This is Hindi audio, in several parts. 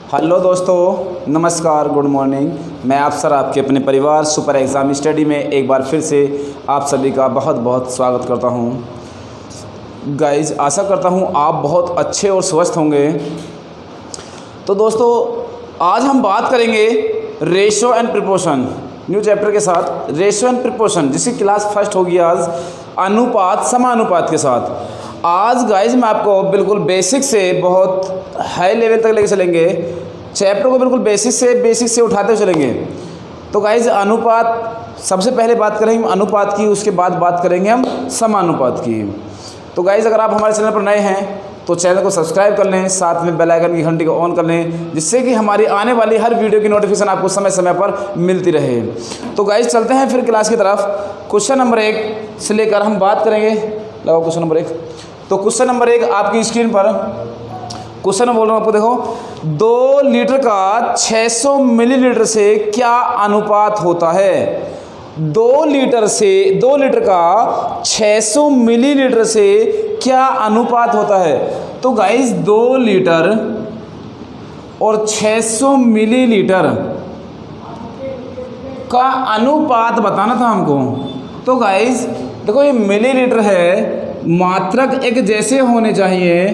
हेलो दोस्तों, नमस्कार, गुड मॉर्निंग। मैं आप सर आपके अपने परिवार सुपर एग्ज़ाम स्टडी में एक बार फिर से आप सभी का बहुत बहुत स्वागत करता हूं। गाइज, आशा करता हूं आप बहुत अच्छे और स्वस्थ होंगे। तो दोस्तों, आज हम बात करेंगे रेशो एंड प्रिपोर्शन न्यू चैप्टर के साथ। रेशो एंड प्रिपोर्शन जिसकी क्लास फर्स्ट होगी आज, अनुपात समानुपात के साथ। आज गाइज मैं आपको बिल्कुल बेसिक से बहुत हाई लेवल तक लेके चलेंगे। चैप्टर को बिल्कुल बेसिक से उठाते हुए चलेंगे। तो गाइज अनुपात, सबसे पहले बात करेंगे हम अनुपात की, उसके बाद बात करेंगे हम समानुपात की। तो गाइज अगर आप हमारे चैनल पर नए हैं तो चैनल को सब्सक्राइब कर लें, साथ में बेल आइकन की घंटी को ऑन कर लें, जिससे कि हमारी आने वाली हर वीडियो की नोटिफिकेशन आपको समय समय पर मिलती रहे। तो गाइज चलते हैं फिर क्लास की तरफ। क्वेश्चन नंबर 1 से लेकर हम बात करेंगे। लगाओ क्वेश्चन नंबर 1। तो क्वेश्चन नंबर 1 आपकी स्क्रीन पर क्वेश्चन बोल रहा हूँ आपको, देखो 2 लीटर का 600 मिलीलीटर से क्या अनुपात होता है। 2 लीटर का 600 मिलीलीटर से क्या अनुपात होता है। तो गाइस 2 लीटर और 600 मिलीलीटर का अनुपात बताना था हमको। तो गाइस देखो, ये मिलीलीटर है, मात्रक एक जैसे होने चाहिए।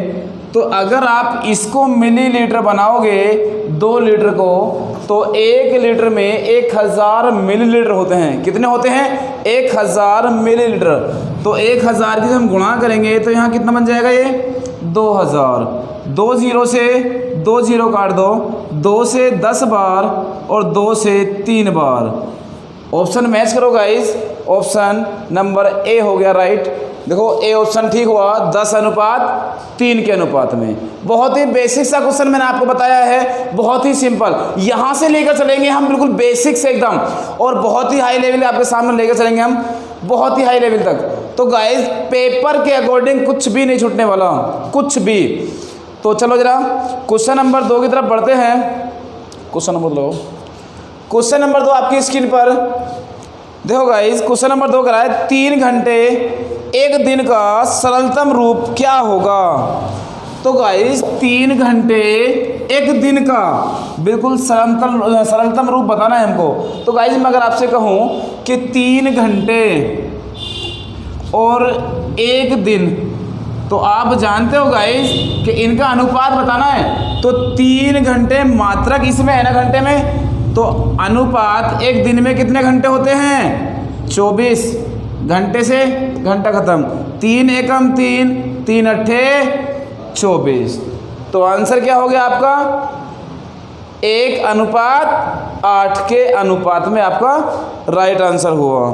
तो अगर आप इसको मिलीलीटर बनाओगे 2 लीटर को, तो 1 लीटर में 1000 मिलीलीटर होते हैं। कितने होते हैं? 1000 मिलीलीटर। तो 1000 की हम गुणा करेंगे तो यहाँ कितना बन जाएगा? ये 2000। 2 0 से 2 0 काट दो, 2 से 10 बार और 2 से 3 बार। ऑप्शन मैच करो गाइस। ऑप्शन नंबर ए हो गया राइट। देखो ए ऑप्शन ठीक हुआ, 10:3 के अनुपात में। बहुत ही बेसिक सा क्वेश्चन मैंने आपको बताया है, बहुत ही सिंपल। यहाँ से लेकर चलेंगे हम बिल्कुल बेसिक से एकदम, और बहुत ही हाई लेवल आपके सामने लेकर चलेंगे हम, बहुत ही हाई लेवल तक। तो गाइस पेपर के अकॉर्डिंग कुछ भी नहीं छूटने वाला, कुछ भी। तो चलो जरा क्वेश्चन नंबर 2 की तरफ बढ़ते हैं। क्वेश्चन नंबर 2 आपकी स्क्रीन पर देखो गाइस। क्वेश्चन नंबर 2 करा है 3 घंटे 1 दिन का सरलतम रूप क्या होगा। तो गाइस 3 घंटे 1 दिन का बिल्कुल सरलतम रूप बताना है हमको। तो गाइस मैं अगर आपसे कहूँ कि 3 घंटे और 1 दिन, तो आप जानते हो गाइस कि इनका अनुपात बताना है। तो 3 घंटे मात्रक इसमें है ना घंटे में, तो अनुपात 1 दिन में कितने घंटे होते हैं? 24। घंटे से घंटा खत्म, 3 एकम 3, 3 अट्ठे 24। तो आंसर क्या हो गया आपका? 1:8 के अनुपात में आपका राइट आंसर हुआ।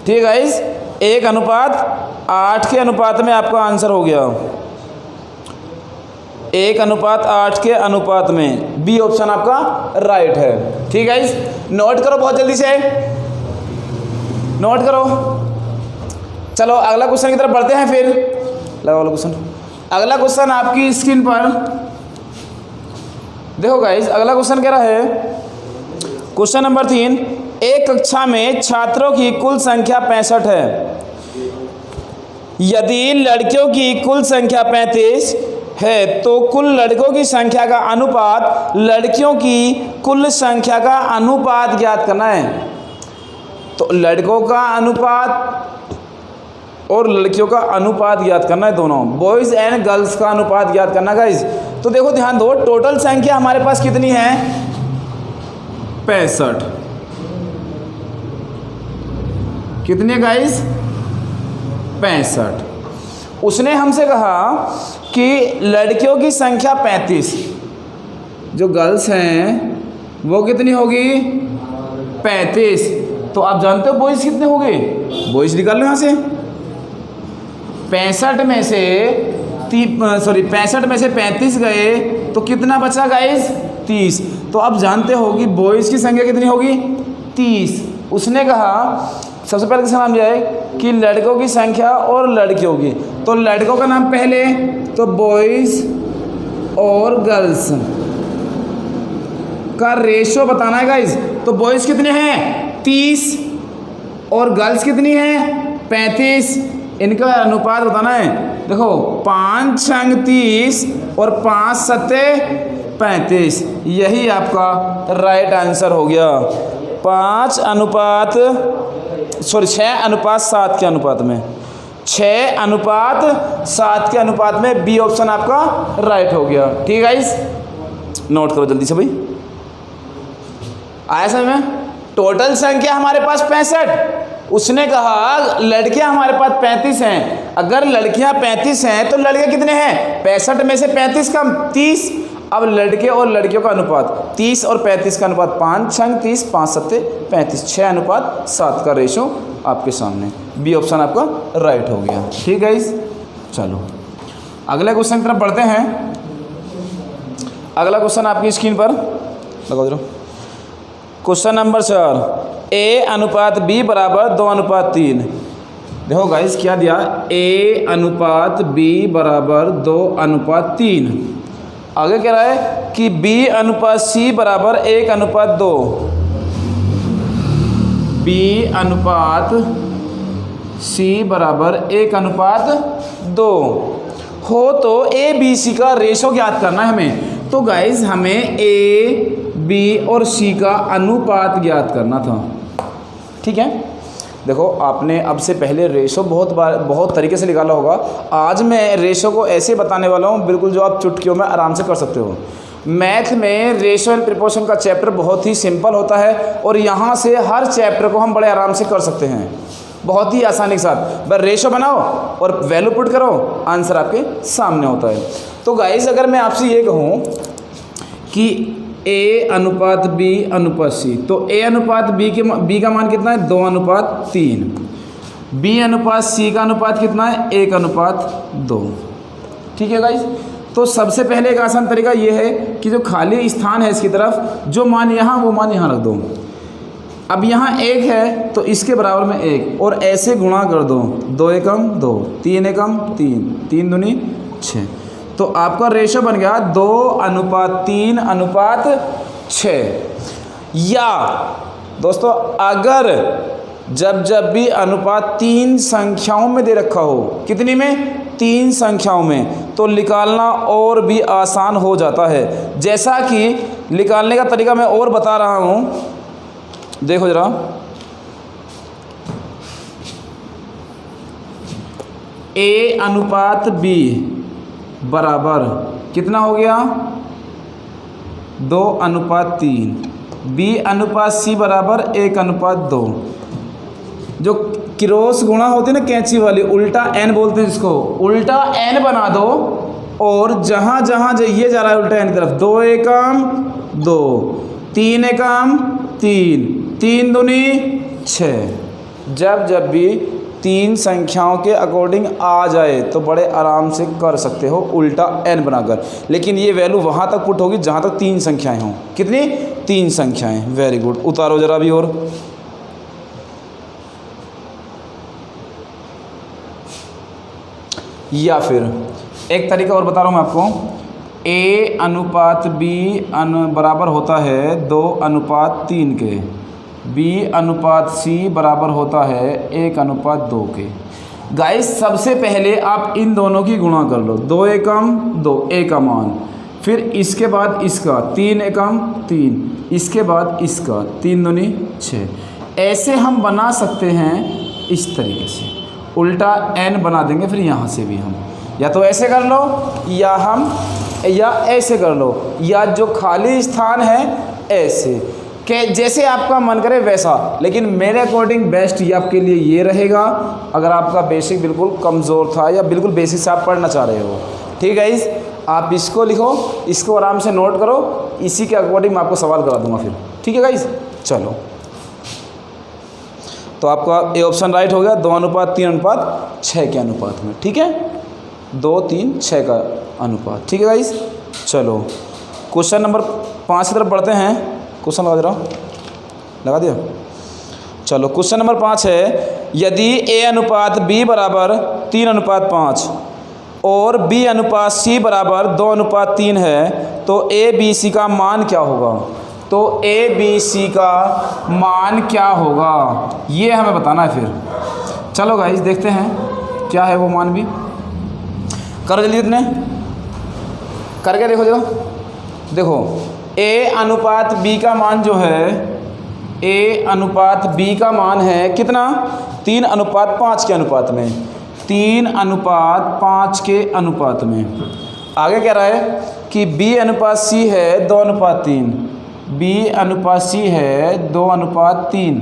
ठीक है गाइस, 1:8 के अनुपात में आपका आंसर हो गया। 1:8 के अनुपात में बी ऑप्शन आपका राइट है। ठीक है गाइस, नोट करो बहुत जल्दी से, नोट करो। चलो अगला क्वेश्चन की तरफ बढ़ते हैं फिर। लगाओ क्वेश्चन। अगला क्वेश्चन आपकी स्क्रीन पर देखो गाइस। अगला क्वेश्चन कह रहा है, क्वेश्चन नंबर 3, एक कक्षा में छात्रों की कुल संख्या 65 है। यदि लड़कियों की कुल संख्या 35 है तो कुल लड़कों की संख्या का अनुपात लड़कियों की कुल संख्या का अनुपात ज्ञात करना है। तो लड़कों का अनुपात और लड़कियों का अनुपात ज्ञात करना है, दोनों बॉयज़ एंड गर्ल्स का अनुपात ज्ञात करना गाइज। तो देखो ध्यान दो, टोटल संख्या हमारे पास कितनी है? 65। कितनी है गाइज? 65। उसने हमसे कहा कि लड़कियों की संख्या 35, जो गर्ल्स हैं वो कितनी होगी? 35। तो आप जानते हो बॉयज़ कितने हो गए? बॉयज़ निकाल लो यहाँ से। 65 में से 35 गए तो कितना बचा गाइस? 30। तो आप जानते हो कि बॉयज़ की संख्या कितनी होगी? 30। उसने कहा सबसे पहले किसका नाम जाए कि लड़कों की संख्या और लड़कियों की। तो लड़कों का नाम पहले, तो बॉयज़ और गर्ल्स का रेशो बताना है गाइस। तो बॉयज़ कितने हैं? 30 और गर्ल्स कितनी हैं? 35। इनका अनुपात बताना है। देखो 5 छंग 30 और 5 सत्ते 35। यही आपका राइट आंसर हो गया। 6:7 के अनुपात में, 6:7 के अनुपात में बी ऑप्शन आपका राइट हो गया। ठीक है गाइस, नोट करो जल्दी से भाई। आया समझ में? टोटल संख्या हमारे पास 65। उसने कहा लड़कियां हमारे पास 35 हैं। अगर लड़कियां 35 हैं तो लड़के कितने हैं? 65 में से 35 कम 30। अब लड़के और लड़कियों का अनुपात 30 और 35 का अनुपात 5 छंग 30, 5 सत्ते 35, 6:7 का रेशो आपके सामने। बी ऑप्शन आपका राइट हो गया। ठीक है इस, चलो अगले क्वेश्चन की तरफ बढ़ते हैं। अगला क्वेश्चन आपकी स्क्रीन पर लगा दो। क्वेश्चन नंबर 4, A/B बराबर 2:3। देखो गाइस क्या दिया, A/B बराबर 2:3। आगे कह रहा है कि B/C बराबर 1:2। B/C बराबर 1:2 हो तो A/BC का रेशो ज्ञात करना है हमें। तो गाइस हमें A, B और C का अनुपात ज्ञात करना था। ठीक है, देखो आपने अब से पहले रेशो बहुत तरीके से निकाला होगा। आज मैं रेशो को ऐसे बताने वाला हूँ बिल्कुल जो आप चुटकियों में आराम से कर सकते हो। मैथ में रेशो एंड प्रोपोर्शन का चैप्टर बहुत ही सिंपल होता है और यहाँ से हर चैप्टर को हम बड़े आराम से कर सकते हैं, बहुत ही आसानी के साथ। बस रेशो बनाओ और वैल्यू पुट करो, आंसर आपके सामने होता है। तो गाइस अगर मैं आपसे ये कहूँ कि A/B/C, तो B का मान कितना है? 2:3। B/C का अनुपात कितना है? 1:2। ठीक है गाइस, तो सबसे पहले एक आसान तरीका ये है कि जो खाली स्थान है इसकी तरफ जो मान यहाँ वो मान यहाँ रख दो। अब यहाँ 1 है तो इसके बराबर में 1 और ऐसे गुणा कर दो। 2 एकम 2, 3 एकम 3, 3 दूनी 6। तो आपका रेशो बन गया 2:3:6। या दोस्तों अगर जब भी अनुपात 3 संख्याओं में दे रखा हो, कितनी में? 3 संख्याओं में, तो निकालना और भी आसान हो जाता है। जैसा कि निकालने का तरीका मैं और बता रहा हूँ, देखो जरा। A/B बराबर कितना हो गया? 2:3। B/C बराबर 1:2। जो क्रॉस गुणा होती है ना कैंची वाली, उल्टा n बोलते हैं जिसको, उल्टा n बना दो और जहाँ जहाँ ये जा रहा है उल्टा n की तरफ, 2 एकम 2, 3 एकम 3, 3 दूनी 6। जब भी 3 संख्याओं के अकॉर्डिंग आ जाए तो बड़े आराम से कर सकते हो उल्टा n बनाकर। लेकिन ये वैल्यू वहाँ तक पुट होगी जहाँ तक 3 संख्याएं हों। कितनी? 3 संख्याएं। वेरी गुड, उतारो जरा भी। और या फिर एक तरीका और बता रहा हूँ मैं आपको, A/B बराबर होता है 2:3 के, B/C बराबर होता है 1:2 के। गाइस सबसे पहले आप इन दोनों की गुणा कर लो। 2 एकम 2, A का मान, फिर इसके बाद इसका 3 एकम 3, इसके बाद इसका 3 दूनी 6। ऐसे हम बना सकते हैं इस तरीके से, उल्टा n बना देंगे। फिर यहाँ से भी हम या तो ऐसे कर लो या ऐसे कर लो, या जो खाली स्थान है ऐसे, कि जैसे आपका मन करे वैसा। लेकिन मेरे अकॉर्डिंग बेस्ट ये आपके लिए ये रहेगा अगर आपका बेसिक बिल्कुल कमज़ोर था या बिल्कुल बेसिक से आप पढ़ना चाह रहे हो। ठीक है गाइस, आप इसको लिखो, इसको आराम से नोट करो, इसी के अकॉर्डिंग मैं आपको सवाल करा दूंगा फिर। ठीक है गाइस, चलो तो आपका ए ऑप्शन राइट हो गया 2:3:6 के अनुपात में। ठीक है, 2:3:6 का अनुपात। ठीक है गाइस, चलो क्वेश्चन नंबर 5 की तरफ बढ़ते हैं। क्वेश्चन लगा दे रहा हूँ, लगा दिया। चलो क्वेश्चन नंबर 5 है, यदि A/B बराबर 3:5 और B/C बराबर 2:3 है तो A/BC का मान क्या होगा? तो A/BC का मान क्या होगा ये हमें बताना है। फिर चलो गाइस देखते हैं क्या है वो मान भी। करो जल्दी, इतने करके देखो जरा। देखो ए अनुपात बी का मान जो है, ए अनुपात बी का मान है कितना, 3:5 के अनुपात में, 3:5 के अनुपात में। आगे कह रहा है कि बी अनुपात सी है 2:3, बी अनुपात सी है 2:3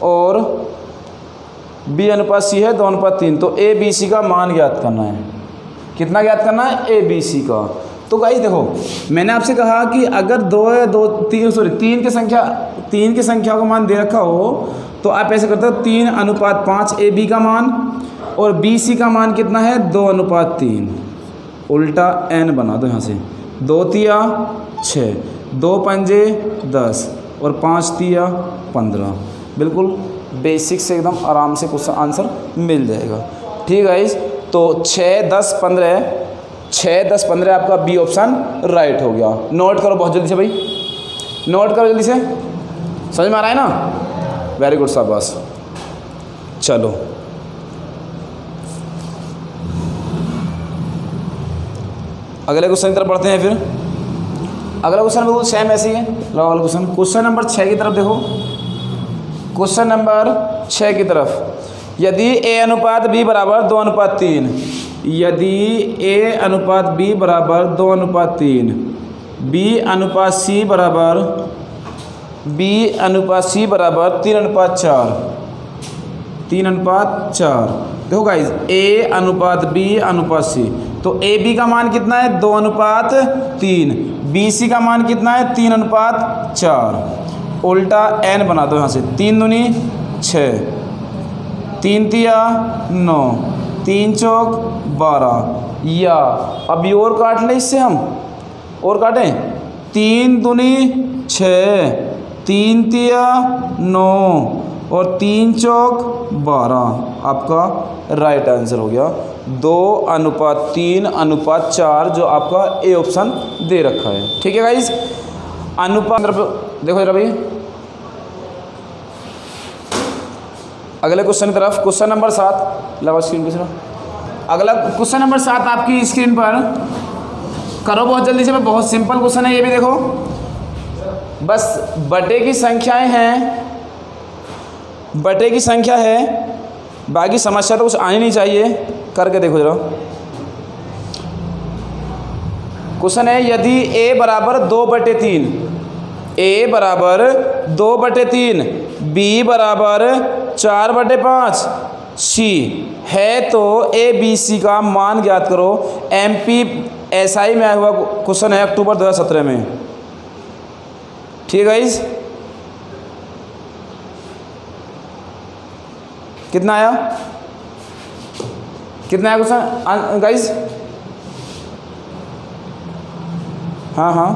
और बी अनुपात सी है 2:3। तो ए बी सी का मान ज्ञात करना है। कितना ज्ञात करना है, ए बी सी का। तो गाइस देखो मैंने आपसे कहा कि अगर 3 की संख्या का मान दे रखा हो तो आप ऐसे करते हो 3:5 ए बी का मान और बी सी का मान कितना है 2:3, उल्टा n बना दो यहाँ से, 2 तिया 6, 2 पंजे 10 और 5 तिया 15। बिल्कुल बेसिक से एकदम आराम से क्वेश्चन आंसर मिल जाएगा। ठीक है गाइस, तो 6, 10, 15 आपका बी ऑप्शन राइट हो गया। नोट करो बहुत जल्दी से भाई, नोट करो जल्दी से, समझ में आ रहा है ना, वेरी गुड शाबाश। चलो अगले क्वेश्चन की तरफ बढ़ते हैं। फिर अगला क्वेश्चन बिल्कुल सेम ऐसे ही है। अगला क्वेश्चन नंबर 6 की तरफ देखो, क्वेश्चन नंबर 6 की तरफ, यदि ए अनुपात बी बराबर 2:3, यदि ए अनुपात बी बराबर 2:3, बी अनुपात सी बराबर 3:4, 3:4। देखो गाइज ए अनुपात बी अनुपात सी, तो ए बी का मान कितना है 2:3, बी सी का मान कितना है 3:4, उल्टा n बना दो यहाँ से, 3 दूनी 6, 3 तिया 9, 3 चौक 12, या अभी और काट लें इससे, हम और काटें, 3 दूनी 6, 3 तिया 9 और 3 चौक 12, आपका राइट आंसर हो गया 2:3:4 जो आपका ए ऑप्शन दे रखा है। ठीक है गाइज, अनुपात देखो जरा भाई अगले क्वेश्चन की तरफ, क्वेश्चन नंबर 7 लगा स्क्रीन पे। अगला क्वेश्चन नंबर 7 आपकी स्क्रीन पर, करो बहुत जल्दी से, बहुत सिंपल क्वेश्चन है ये भी। देखो बस बटे की संख्याएं हैं, बटे की संख्या है, बाकी समस्या तो कुछ आनी नहीं चाहिए, करके देखो जरा। क्वेश्चन है यदि a बराबर 2/3, a बराबर 2/3, b बराबर 4/5, c है तो a b c का मान ज्ञात करो। MPSI में आया हुआ क्वेश्चन है अक्टूबर 2017 में। ठीक है गाइस, कितना आया, कितना आया क्वेश्चन गाइस? हाँ हाँ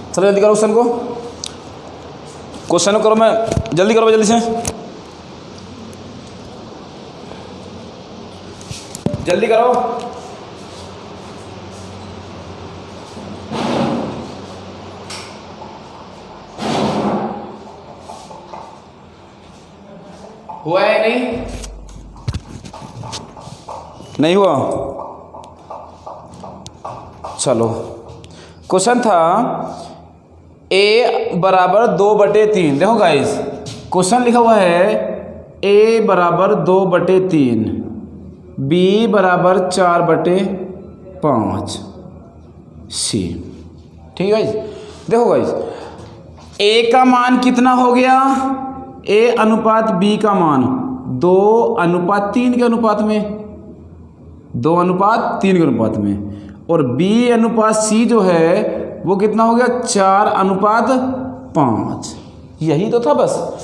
चलो जल्दी करो क्वेश्चन को, क्वेश्चन करो, मैं जल्दी करो जल्दी से, जल्दी करो। हुआ है नहीं हुआ? चलो क्वेश्चन था a बराबर 2/3। देखो गाइस क्वेश्चन लिखा हुआ है a बराबर 2/3, b बराबर 4/5, c। ठीक है गाइस, देखो गाइस a का मान कितना हो गया, a अनुपात b का मान 2:3 के अनुपात में, 2:3 के अनुपात में, और b अनुपात c जो है वो कितना हो गया 4:5। यही तो था बस,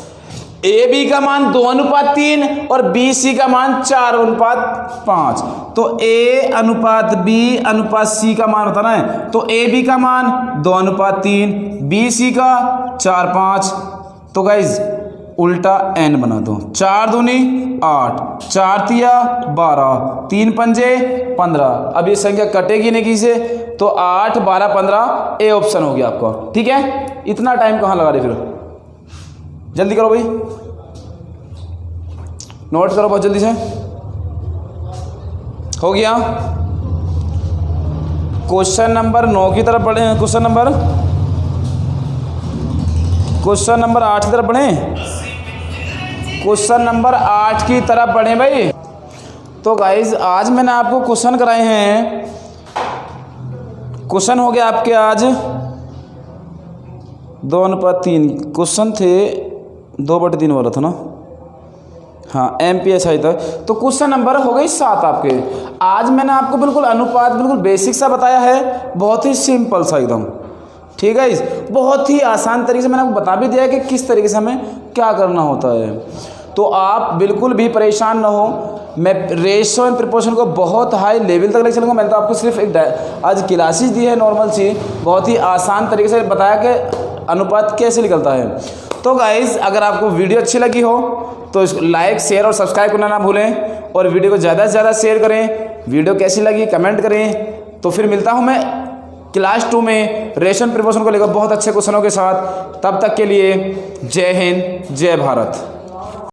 ए बी का मान 2:3 और बी सी का मान 4:5। तो ए अनुपात बी अनुपात सी का मान होता ना है, तो ए बी का मान 2:3, बी सी का 4:5। तो गाइज उल्टा n बना दो, 4 दूनी 8, 4 तिया 12, 3 पंजे 15। अब ये संख्या कटेगी नहीं किसी से, तो 8, 12, 15 ए ऑप्शन हो गया आपका। ठीक है, इतना टाइम कहाँ लगा रहे फिर, जल्दी करो भाई, नोट करो बहुत जल्दी से। हो गया। क्वेश्चन नंबर 9 की तरफ पढ़ें, क्वेश्चन नंबर 8 की तरफ पढ़ें, क्वेश्चन नंबर 8 की तरफ पढ़ें भाई। तो गाइज आज मैंने आपको क्वेश्चन कराए हैं, क्वेश्चन हो गया आपके आज 2:3 क्वेश्चन थे, 2/3 वाला था ना, हाँ MPSI तक। तो क्वेश्चन नंबर हो गई 7 आपके। आज मैंने आपको बिल्कुल अनुपात बिल्कुल बेसिक सा बताया है, बहुत ही सिंपल सा एकदम, ठीक है। इस बहुत ही आसान तरीके से मैंने आपको बता भी दिया है कि किस तरीके से हमें क्या करना होता है। तो आप बिल्कुल भी परेशान ना हो, मैं रेशो एंड प्रिपोर्शन को बहुत हाई लेवल तक लेकर चलूँगा। मैंने तो आपको सिर्फ एक आज क्लासेस दी है नॉर्मल सी, बहुत ही आसान तरीके से बताया कि अनुपात कैसे निकलता है। तो गाइज़ अगर आपको वीडियो अच्छी लगी हो तो इसको लाइक शेयर और सब्सक्राइब करना ना भूलें, और वीडियो को ज़्यादा से ज़्यादा शेयर करें। वीडियो कैसी लगी कमेंट करें। तो फिर मिलता हूँ मैं क्लास 2 में रेशो एंड प्रिपोर्शन को लेकर बहुत अच्छे क्वेश्चनों के साथ। तब तक के लिए जय हिंद जय भारत।